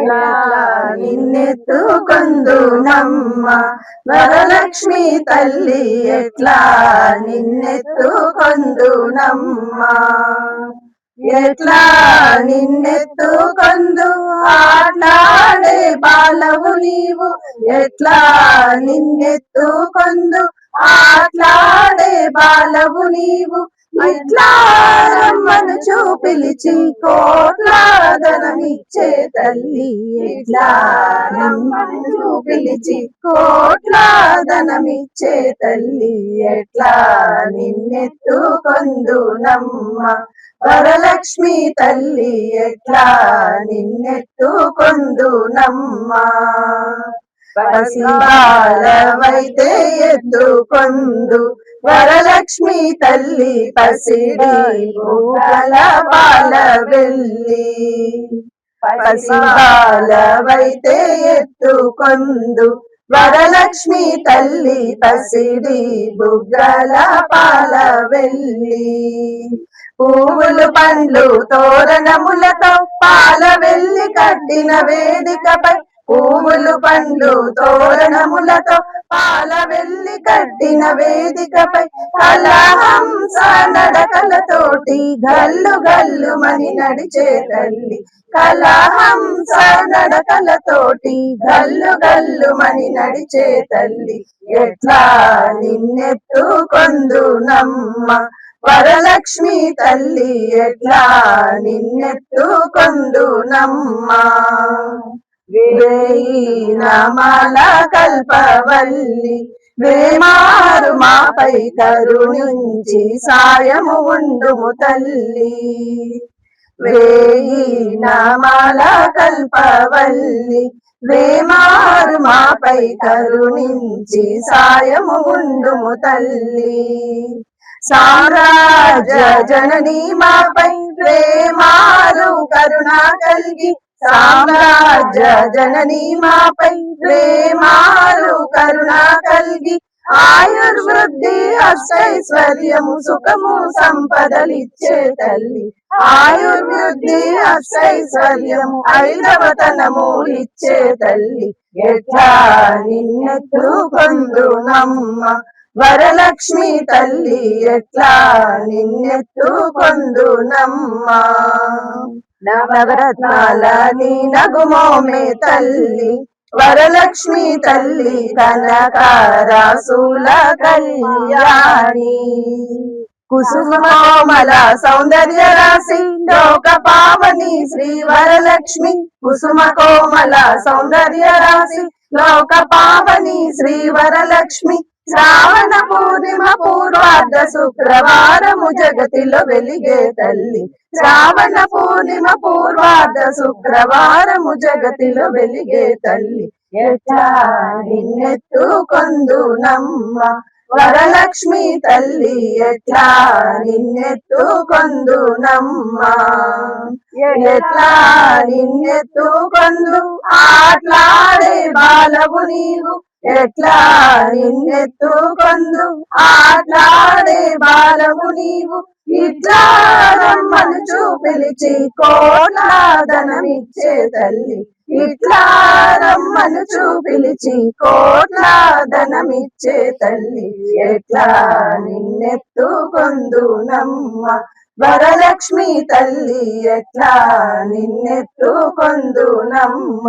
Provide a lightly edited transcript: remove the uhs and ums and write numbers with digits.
ఎట్లా నిన్నెత్తుకొందునమ్మ వరలక్ష్మి తల్లి ఎట్లా నిన్నెత్తుకొందునమ్మ ఎట్లా నిన్నెత్తుకొందు ఆట్లాడే బాలవు నీవు ఎట్లా నిన్నెత్తుకొందు ఆట్లాడే బాలవు నీవు ఇట్లా రమ్మను పిలిచి కోట్లాదనమిచ్చే తల్లి ఎట్లా రమ్మను పిలిచి కోట్లాదనమిచ్చే తల్లి ఎట్లా నిన్నెత్తుకొందునమ్మ వరలక్ష్మి తల్లి ఎట్లా నిన్నెత్తుకొందునమ్మ పసిబాలవైతే ఎత్తుకొందు వరలక్ష్మి తల్లి పసిడి బుగ్గల బాల వెళ్ళి పసిబాలవైతే ఎత్తుకొందు వరలక్ష్మి తల్లి పసిడి బుగ్గల పాల వెళ్ళి పువ్వులు పండ్లు తోరణములతో పాల వెళ్ళి కట్టిన వేదికపై పువ్వులు పండ్లు తోరణములతో పాల వెళ్ళి కట్టిన వేదికపై కలహంస నడకలతోటి గల్లు గల్లు మని నడిచే తల్లి కలహంస నడకలతోటి గల్లు గల్లు మని నడిచే తల్లి ఎట్లా నిన్నెత్తుకొందునమ్మ వరలక్ష్మి తల్లి ఎట్లా నిన్నెత్తుకొందునమ్మ వేయి నామాల కల్పవల్లి వేమారు మాపై కరుణించి సాయము ఉండుము తల్లి వేయి నామాల కల్పవల్లి వేమారు మాపై కరుణించి సాయము ఉండుము తల్లి సామ్రాజ్య జననీ మాపై ప్రేమారు కరుణ కలిగి సామ్రాజ్య జననీ మాపై ప్రేమారు కరుణ కలిగి ఆయుర్వృద్ధి అష్టైశ్వర్యము సుఖము సంపదలిచ్చే తల్లి ఆయుర్వృద్ధి అష్టైశ్వర్యము ఐదవతనము ఇచ్చే తల్లి ఎట్లా నిన్నెత్తుకొందునమ్మ వరలక్ష్మి తల్లి ఎట్లా నిన్నెత్తుకొందునమ్మ నవరత్నాల నీ నగుమోమే తల్లి వరలక్ష్మి తల్లి కనకరాసుల కళ్యాణి కుసుమకోమల సౌందర్య రాశి లోక పావని శ్రీ వరలక్ష్మి కుసుమకోమల సౌందర్య రాశి లోక పావని శ్రీ వరలక్ష్మి శ్రావణ పూర్ణిమ పూర్వార్ధ శుక్రవారము జగతిలో వెలిగే తల్లి శ్రావణ పూర్ణిమ పూర్వార్ధ శుక్రవారము జగతిలో వెలిగే తల్లి ఎట్లా నిన్నెత్తుకొందునమ్మ వరలక్ష్మి తల్లి ఎట్లా నిన్నెత్తుకొందునమ్మ ఎట్లా నిన్నెత్తుకొందు ఆట్లాడే బాలవు నీవు ఎట్లా నిన్నెత్తుకొందు ఆట్లాడే బాలవు నీవు ఇట్లా రమ్మను పిలిచి కోట్లాదనమిచ్చే తల్లి ఇట్లా రమ్మను పిలిచి కోట్లాదనమిచ్చే తల్లి ఎట్లా నిన్నెత్తుకొందునమ్మ వరలక్ష్మి తల్లి ఎట్లా నిన్నెత్తుకొందునమ్మ